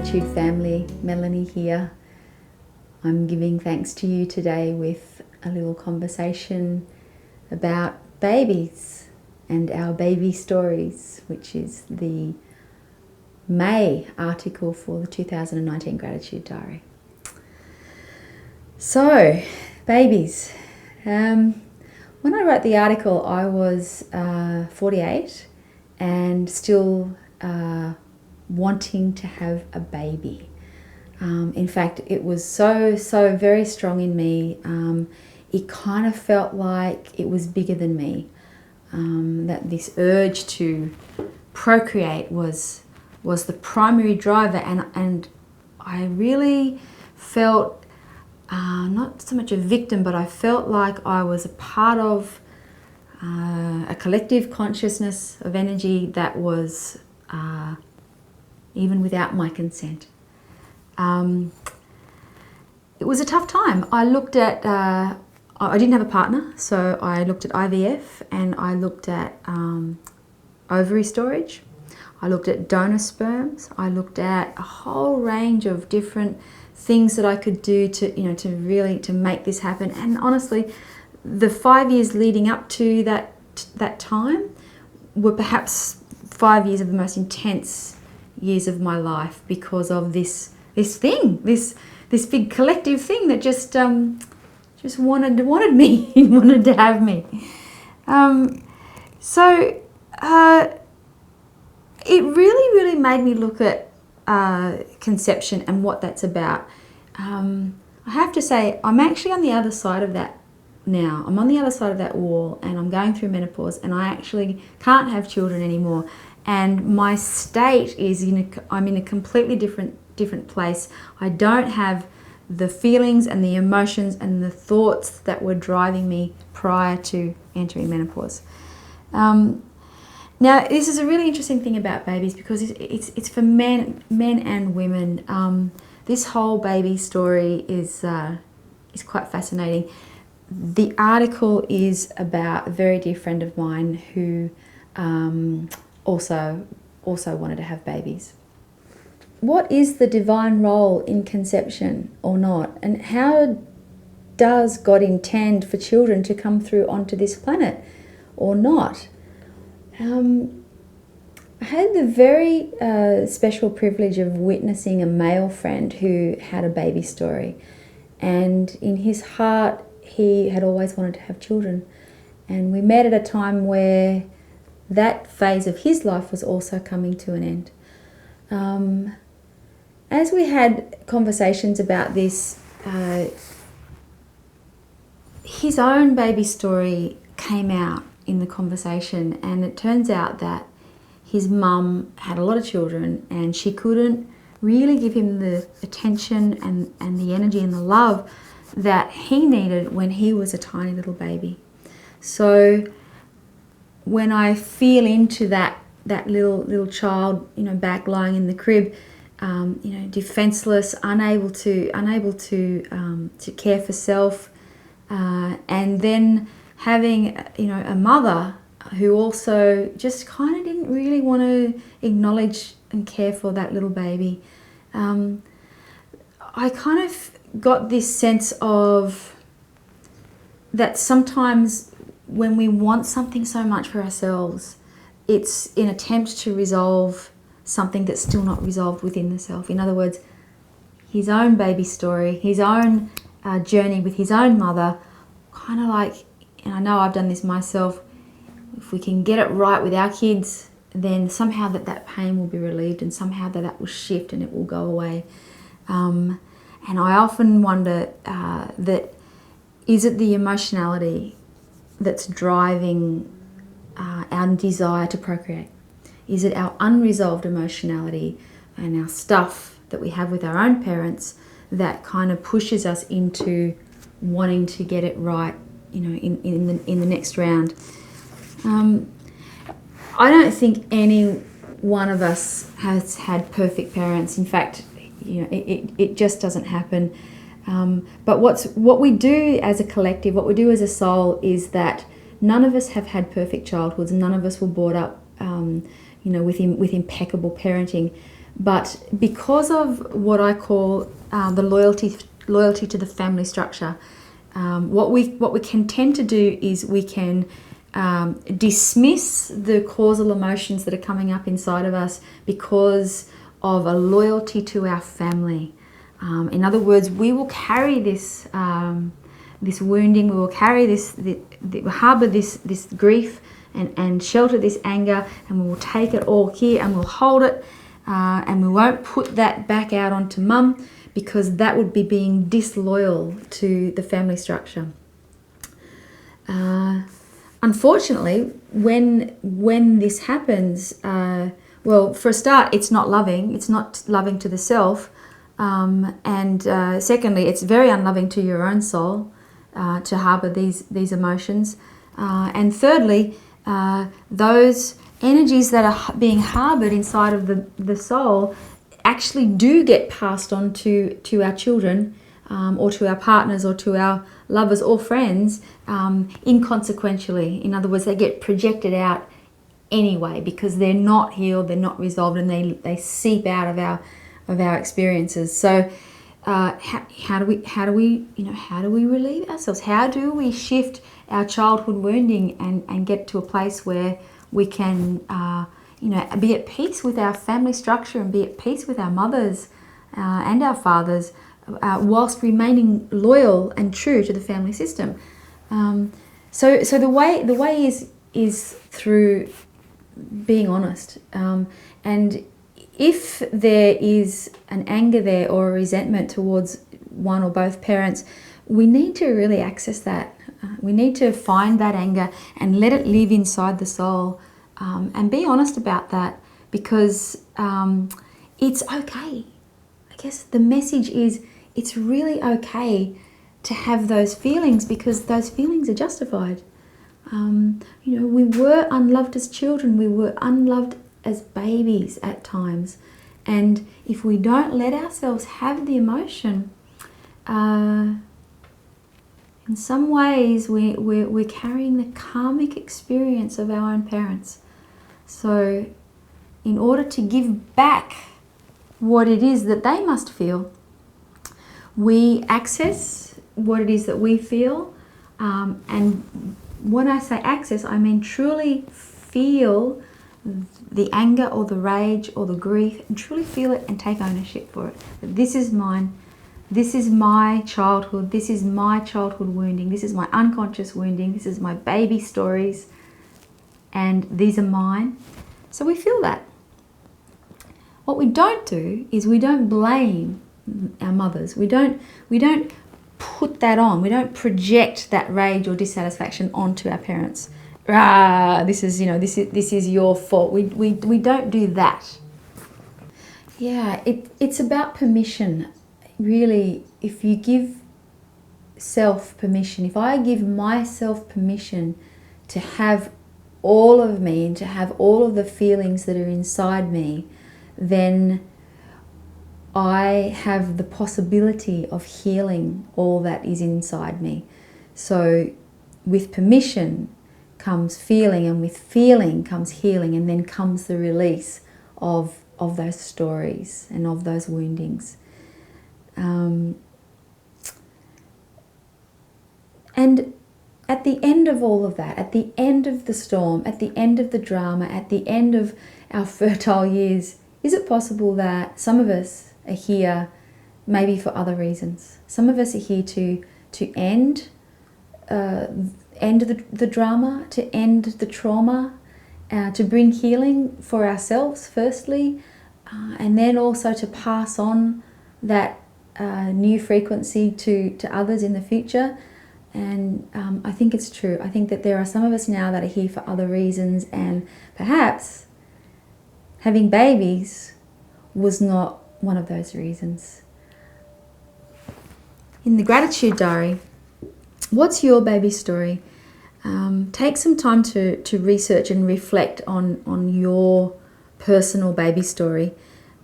Gratitude family, Melanie here. I'm giving thanks to you today with a little conversation about babies and our baby stories, which is the May article for the 2019 Gratitude Diary. So, babies. When I wrote the article, I was 48 and still wanting to have a baby. In fact, it was so very strong in me. It kind of felt like it was bigger than me. That this urge to procreate was the primary driver, and I really felt not so much a victim, but I felt like I was a part of a collective consciousness of energy that was even without my consent. It was a tough time. I looked at, I didn't have a partner, so I looked at IVF and I looked at ovary storage. I looked at donor sperms. I looked at a whole range of different things that I could do to make this happen. And honestly, the 5 years leading up to that time were perhaps 5 years of the most intense years of my life because of this big collective thing that just wanted me, wanted to have me. It really made me look at conception and what that's about. I have to say, I'm actually on the other side of that now. I'm on the other side of that wall, and I'm going through menopause, and I actually can't have children anymore. And my state is I'm in a completely different place. I don't have the feelings and the emotions and the thoughts that were driving me prior to entering menopause. Now, this is a really interesting thing about babies because it's for men and women. This whole baby story is quite fascinating. The article is about a very dear friend of mine who also wanted to have babies. What is the divine role in conception or not? And how does God intend for children to come through onto this planet or not? I had the very special privilege of witnessing a male friend who had a baby story. And in his heart, he had always wanted to have children. And we met at a time where that phase of his life was also coming to an end. As we had conversations about this, his own baby story came out in the conversation, and it turns out that his mum had a lot of children and she couldn't really give him the attention and the energy and the love that he needed when he was a tiny little baby. So when I feel into that little child, back lying in the crib, defenseless, unable to care for self, and then having a mother who also just kind of didn't really want to acknowledge and care for that little baby. I kind of got this sense of that sometimes when we want something so much for ourselves, it's an attempt to resolve something that's still not resolved within the self. In other words, his own baby story, his own journey with his own mother, kind of like, and I know I've done this myself, if we can get it right with our kids, then somehow that pain will be relieved, and somehow that will shift and it will go away. And I often wonder that is it the emotionality that's driving our desire to procreate? Is it our unresolved emotionality and our stuff that we have with our own parents that kind of pushes us into wanting to get it right, in the next round? I don't think any one of us has had perfect parents. In fact, it just doesn't happen. But what we do as a collective, what we do as a soul, is that none of us have had perfect childhoods, and none of us were brought up, with impeccable parenting. But because of what I call the loyalty to the family structure, what we can tend to do is we can dismiss the causal emotions that are coming up inside of us because of a loyalty to our family. In other words, we will carry this this wounding, we will carry harbour this grief and shelter this anger, and we will take it all here and we'll hold it, and we won't put that back out onto mum, because that would be being disloyal to the family structure. Unfortunately, when this happens, well, for a start, it's not loving. It's not loving to the self. And secondly, it's very unloving to your own soul to harbour these emotions. And thirdly, those energies that are being harboured inside of the soul actually do get passed on to our children, or to our partners, or to our lovers or friends, inconsequentially. In other words, they get projected out anyway because they're not healed, they're not resolved, and they seep out of our experiences. So how do we relieve ourselves? How do we shift our childhood wounding and get to a place where we can be at peace with our family structure and be at peace with our mothers and our fathers, whilst remaining loyal and true to the family system? So the way is through being honest, and if there is an anger there or a resentment towards one or both parents, we need to really access that. We need to find that anger and let it live inside the soul, and be honest about that, because it's okay. I guess the message is it's really okay to have those feelings, because those feelings are justified. We were unloved as children. We were unloved as babies at times. And if we don't let ourselves have the emotion, in some ways we're carrying the karmic experience of our own parents. So in order to give back what it is that they must feel, we access what it is that we feel, and when I say access, I mean truly feel the anger or the rage or the grief, and truly feel it and take ownership for it. That this is mine, this is my childhood, this is my childhood wounding, this is my unconscious wounding, this is my baby stories, and these are mine. So we feel that. What we don't do is we don't blame our mothers. We don't put that on. We don't project that rage or dissatisfaction onto our parents. This is your fault. We don't do that. Yeah, it's about permission. Really, if you give self permission, if I give myself permission to have all of me and to have all of the feelings that are inside me, then I have the possibility of healing all that is inside me. So with permission comes feeling, and with feeling comes healing, and then comes the release of those stories and of those woundings. And at the end of all of that, at the end of the storm, at the end of the drama, at the end of our fertile years, is it possible that some of us are here maybe for other reasons? Some of us are here to end the drama, to end the trauma, to bring healing for ourselves firstly, and then also to pass on that new frequency to others in the future. And I think it's true. I think that there are some of us now that are here for other reasons, and perhaps having babies was not one of those reasons. In the gratitude diary, what's your baby story? Take some time to research and reflect on your personal baby story.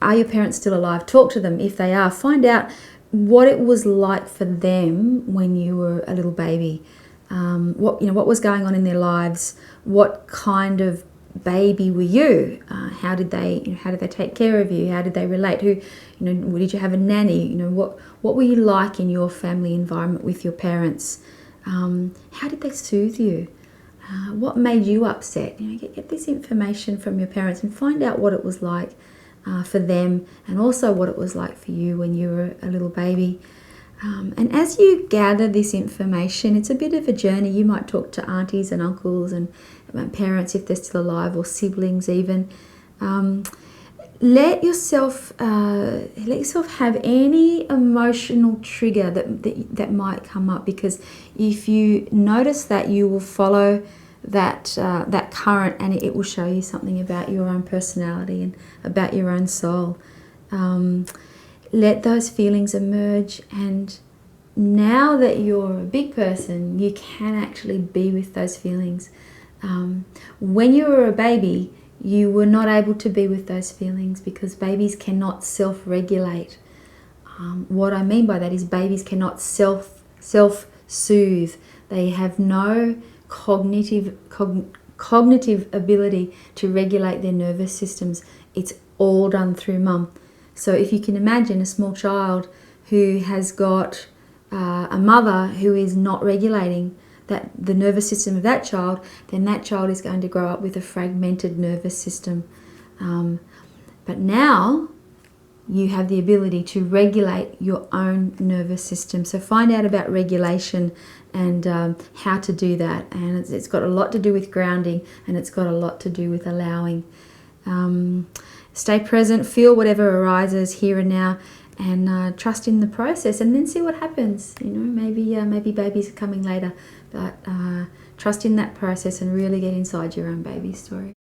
Are your parents still alive? Talk to them. If they are, find out what it was like for them when you were a little baby. What was going on in their lives? What kind of baby were you? How did they take care of you? How did they relate? Did you have a nanny? What were you like in your family environment with your parents? How did they soothe you? What made you upset? Get this information from your parents and find out what it was like for them, and also what it was like for you when you were a little baby. And as you gather this information, it's a bit of a journey. You might talk to aunties and uncles and parents if they're still alive, or siblings even. Let yourself have any emotional trigger that might come up, because if you notice that, you will follow that current, and it will show you something about your own personality and about your own soul. Let those feelings emerge, and now that you're a big person, you can actually be with those feelings. When you were a baby, you were not able to be with those feelings because babies cannot self-regulate. What I mean by that is babies cannot self-soothe. They have no cognitive ability to regulate their nervous systems. It's all done through mum. So if you can imagine a small child who has got a mother who is not regulating the nervous system of that child, then that child is going to grow up with a fragmented nervous system. But now you have the ability to regulate your own nervous system. So find out about regulation and how to do that. And it's got a lot to do with grounding, and it's got a lot to do with allowing. Stay present, feel whatever arises here and now, and trust in the process, and then see what happens. Maybe babies are coming later, but trust in that process and really get inside your own baby story.